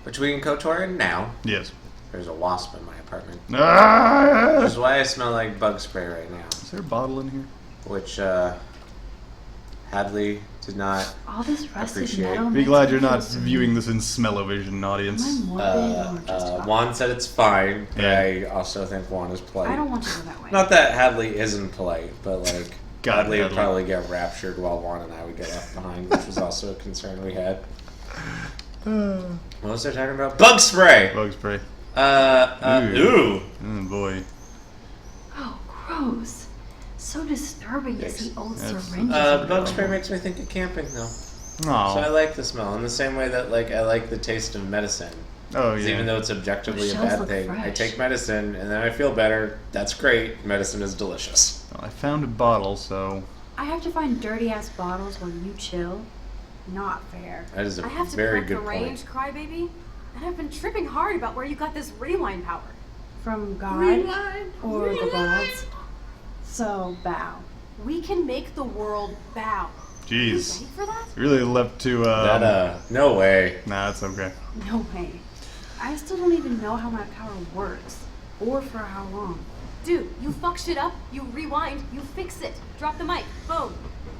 Which we can go toward now. Yes. There's a wasp in my apartment. Ah! Which is why I smell like bug spray right now. Is there a bottle in here? Which, Hadley did not All this rusted appreciate. metal. Be glad you're not viewing this in smell-o-vision, audience. Am I morbid or just Juan said it's fine, but Yeah. I also think Juan is polite. I don't want to go that way. Not that Hadley isn't polite, but like God, Hadley would Hadley. probably get raptured while Juan and I would get left behind, which was also a concern we had. What was I talking about? Bug spray! Bug spray. Ooh. Oh, boy. Oh, gross. So disturbing to see old syringes. Bug spray makes me think of camping, though. So I Oh. like the smell, in the same way that like I like the taste of medicine. Oh, 'Cause yeah. even though it's objectively a Those shells bad look thing, I fresh. take medicine and then I feel better. That's great. Medicine is delicious. Well, I found a bottle, so... I have to find dirty ass bottles while you chill. Not fair. That is a I have to very correct good the point. range, crybaby. And I've been tripping hard about where you got this rewind power. From God Rewind. or the gods. So bow. We can make the world bow. You Jeez. ready for that? Really left to, No way. Nah, it's okay. No way. I still don't even know how my power works. Or for how long. Dude, you fuck shit up, you rewind, you fix it. Drop the mic. Boom.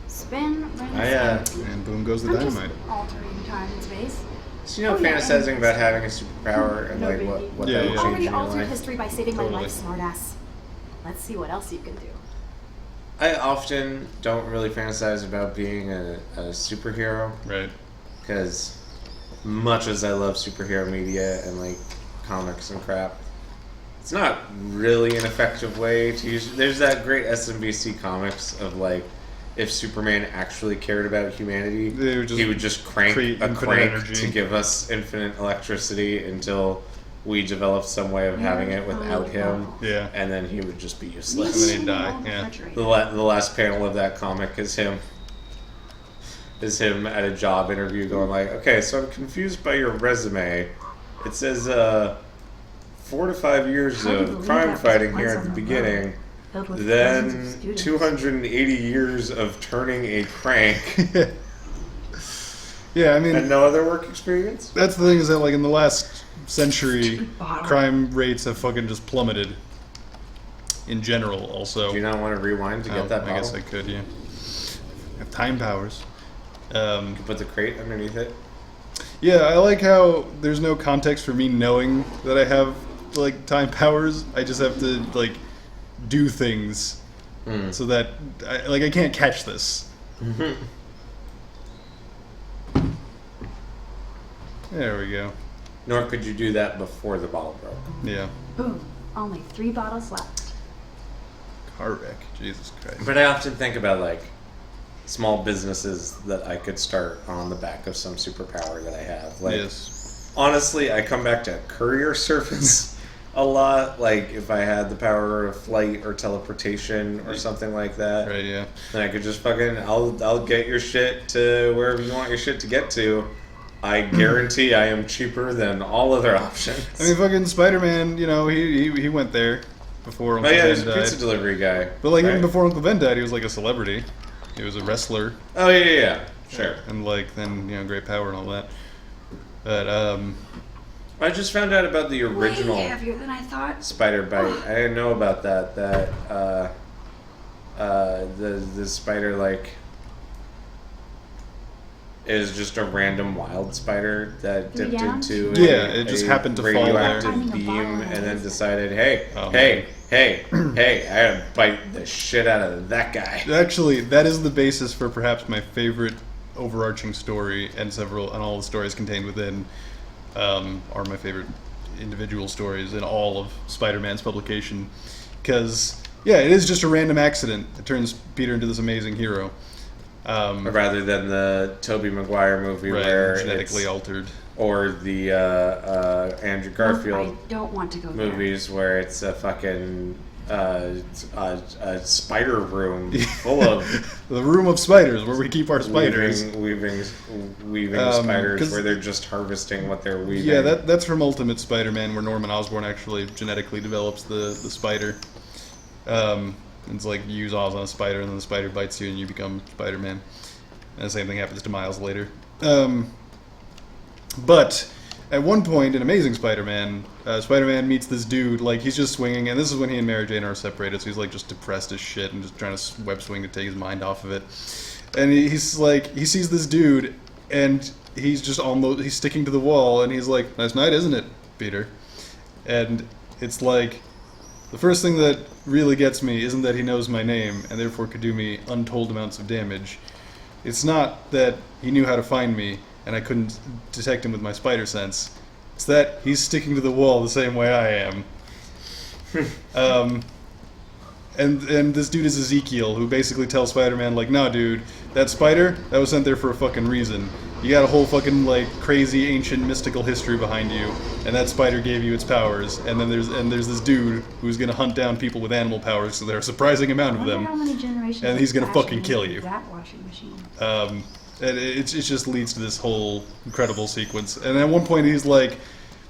Spin, rinse, And boom goes the I'm just dynamite. altering time and space. So you know, Oh, yeah, fantasizing and- about having a superpower and No like biggie. what Yeah, that would yeah. change in Already your altered life. history by saving Totally. my life, smartass. Let's see what else you can do. I often don't really fantasize about being a superhero Right. because much as I love superhero media and like comics and crap, it's not really an effective way to use. There's that great SMBC comics of like, if Superman actually cared about humanity, They would just he would just crank create a infinite crank energy. to give us infinite electricity until we developed some way of having it without him, Yeah. and then he would just be And useless. then he'd die, yeah. The last panel of that comic is him at a job interview going like, okay, so I'm confused by your resume. It says 4 to 5 years Hard to of believe crime that was fighting once here at on the the beginning, road, filled with thousands of then students. 280 years of turning a crank Yeah, I mean... and no other work experience. That's the thing is that, like, in the last century, Stupid bottle. crime rates have fucking just plummeted. In general, also. Do you not want to rewind to Oh, get that bottle? I guess I could, yeah. I have time powers. Put the crate underneath it. Yeah, I like how there's no context for me knowing that I have, like, time powers. I just have to, like, do things so that, I can't catch this. There we go. Nor could you do that before the bottle broke. Yeah. Boom. Only 3 bottles left. Car wreck. Jesus Christ. But I often think about like small businesses that I could start on the back of some superpower that I have. Like Yes. honestly, I come back to courier service a lot. Like if I had the power of flight or teleportation or something like that, Right, yeah. then I could just fucking I'll get your shit to wherever you want your shit to get to. I guarantee I am cheaper than all other options. I mean, fucking Spider-Man, you know, he went there before Uncle oh yeah, Ben he's a died. pizza delivery guy. But, like, right? even before Uncle Ben died, he was, like, a celebrity. He was a wrestler. Oh yeah, sure. And, like, then, you know, great power and all that. But, I just found out about the original Way heavier than I thought. spider bite. I didn't know about that. The spider like is just a random wild spider that Did dipped we get into Yeah, it just happened to fall there. radioactive Finding a beam bottle and then is- decided, hey, Oh, hey, I gotta bite the shit out of that guy. actually, that is the basis for perhaps my favorite overarching story, and all the stories contained within are my favorite individual stories in all of Spider-Man's publication. Because, yeah, it is just a random accident that turns Peter into this amazing hero. Rather than the Tobey Maguire movie Right, where genetically it's, altered. or the Andrew Garfield I don't want to go movies where it's a fucking a spider room full of The room of spiders, where we keep our spiders. weaving spiders 'cause- where they're just harvesting what they're weaving. Yeah, that's from Ultimate Spider-Man, where Norman Osborn actually genetically develops the spider. It's like you use Oz on a spider, and then the spider bites you, and you become Spider-Man. And the same thing happens to Miles later. But at one point in Amazing Spider-Man, Spider-Man meets this dude, like, he's just swinging, and this is when he and Mary Jane are separated, so he's, like, just depressed as shit and just trying to web swing to take his mind off of it. And he's like, he sees this dude, and he's just almost, he's sticking to the wall, and he's like, nice night, isn't it, Peter? And it's like, the first thing that really gets me isn't that he knows my name, and therefore could do me untold amounts of damage. It's not that he knew how to find me, and I couldn't detect him with my spider sense. It's that he's sticking to the wall the same way I am. And this dude is Ezekiel, who basically tells Spider-Man, like, nah, dude, that spider, that was sent there for a fucking reason. You got a whole fucking, like, crazy, ancient, mystical history behind you, and that spider gave you its powers. And then there's this dude who's gonna hunt down people with animal powers, so there are a surprising amount of them. How many generations And he's gonna of fucking fashion kill is you. That washing machine. And it just leads to this whole incredible sequence. And at one point he's like,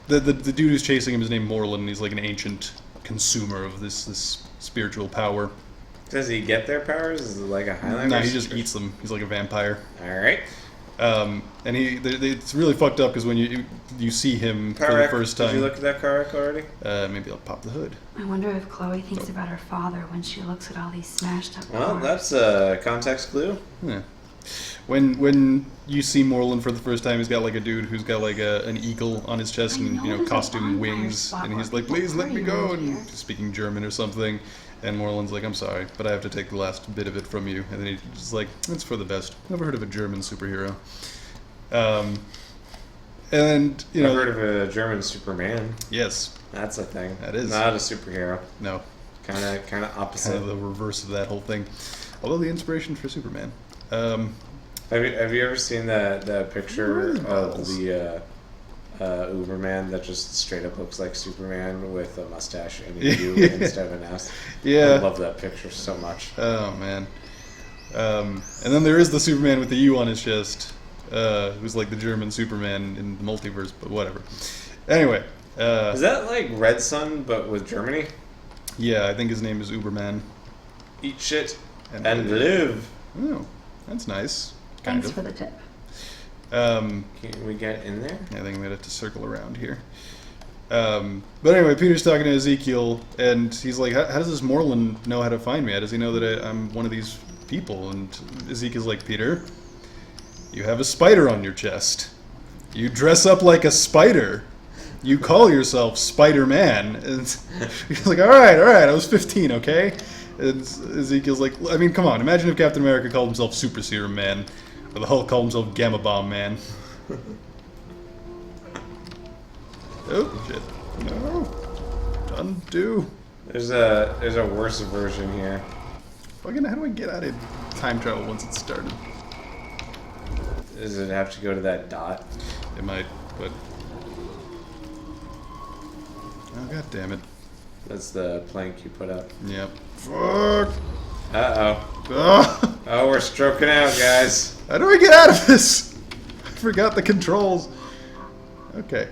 the dude who's chasing him is named Moreland, and he's like an ancient consumer of this spiritual power. Does he get their powers? Is it like a Highlander? No, he just eats them. He's like a vampire. Alright. And it's really fucked up because when you see him for the first time. Did you look at that car wreck already? Maybe I'll pop the hood. I wonder if Chloe thinks about her father when she looks at all these smashed up Well, cars. that's a context clue. Yeah. When you see Moreland for the first time, he's got like a dude who's got like an eagle on his chest and there's a costume bonfire wings, spot and he's where like, "Please let me people go," party and around here. speaking German or something. And Moreland's like, "I'm sorry, but I have to take the last bit of it from you." And then he's just like, "It's for the best." Never heard of a German superhero. And you know, I've heard of a German Superman. yes, That's a thing. That is. Not a superhero. no, Kind of kind opposite. of the reverse of that whole thing. Although the inspiration for Superman. Have you ever seen that picture Where's of models? the Uberman that just straight up looks like Superman with a mustache and a U instead of an S? Yeah. I love that picture so much. Oh man. And then there is the Superman with the U on his chest, who's like the German Superman in the multiverse, but whatever. Anyway. Is that like Red Sun but with Germany? Yeah, I think his name is Uberman. Eat shit And and live. Oh, that's nice. Kind Thanks of. for the tip. Can we get in there? I think I'm gonna have to circle around here. But anyway, Peter's talking to Ezekiel, and he's like, how does this Moreland know how to find me? How does he know that I'm one of these people? And Ezekiel's like, Peter, you have a spider on your chest. You dress up like a spider. You call yourself Spider-Man. And he's like, all right, I was 15, okay? And Ezekiel's like, I mean, come on, imagine if Captain America called himself Super Serum Man, or the Hulk called himself Gamma Bomb Man. Oh, shit. No. Undo. There's a worse version here. Fucking, how do I get out of time travel once it's started? Does it have to go to that dot? It might, but... Oh, god damn it. That's the plank you put up. Yep. Fuck! Uh-oh. Ah! Oh, we're stroking out, guys. How do I get out of this? I forgot the controls. Okay.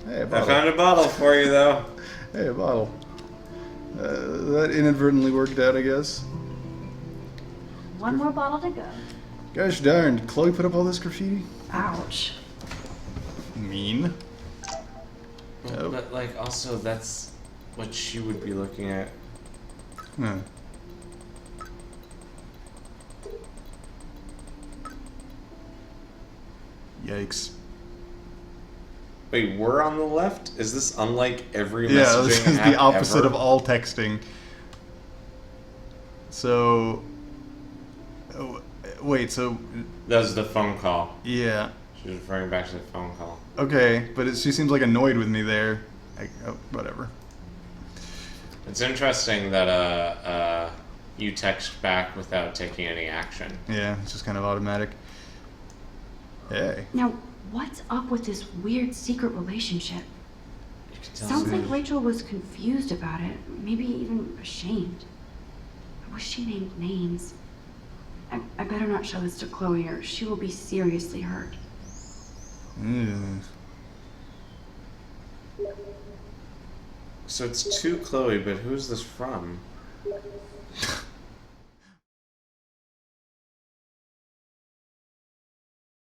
Hey, a I bottle. found a bottle for you, though. Hey, a bottle. That inadvertently worked out, I guess. One more bottle to go. Gosh darn, did Chloe put up all this graffiti? Ouch. Mean. Oh. But, like, also, that's what she would be looking at. Huh. Yikes. Wait, we're on the left? Is this unlike every Yeah, messaging this is app the opposite ever? of all texting. So... Oh, wait, so... That was the phone call. Yeah. She was referring back to the phone call. Okay, but she seems like annoyed with me there. Whatever. It's interesting that you text back without taking any action. Yeah, it's just kind of automatic. Hey. Now, what's up with this weird secret relationship? You can tell Sounds me. like Rachel was confused about it, maybe even ashamed. I wish she named names. I better not show this to Chloe or she will be seriously hurt. Mm. So it's to Chloe, but who's this from?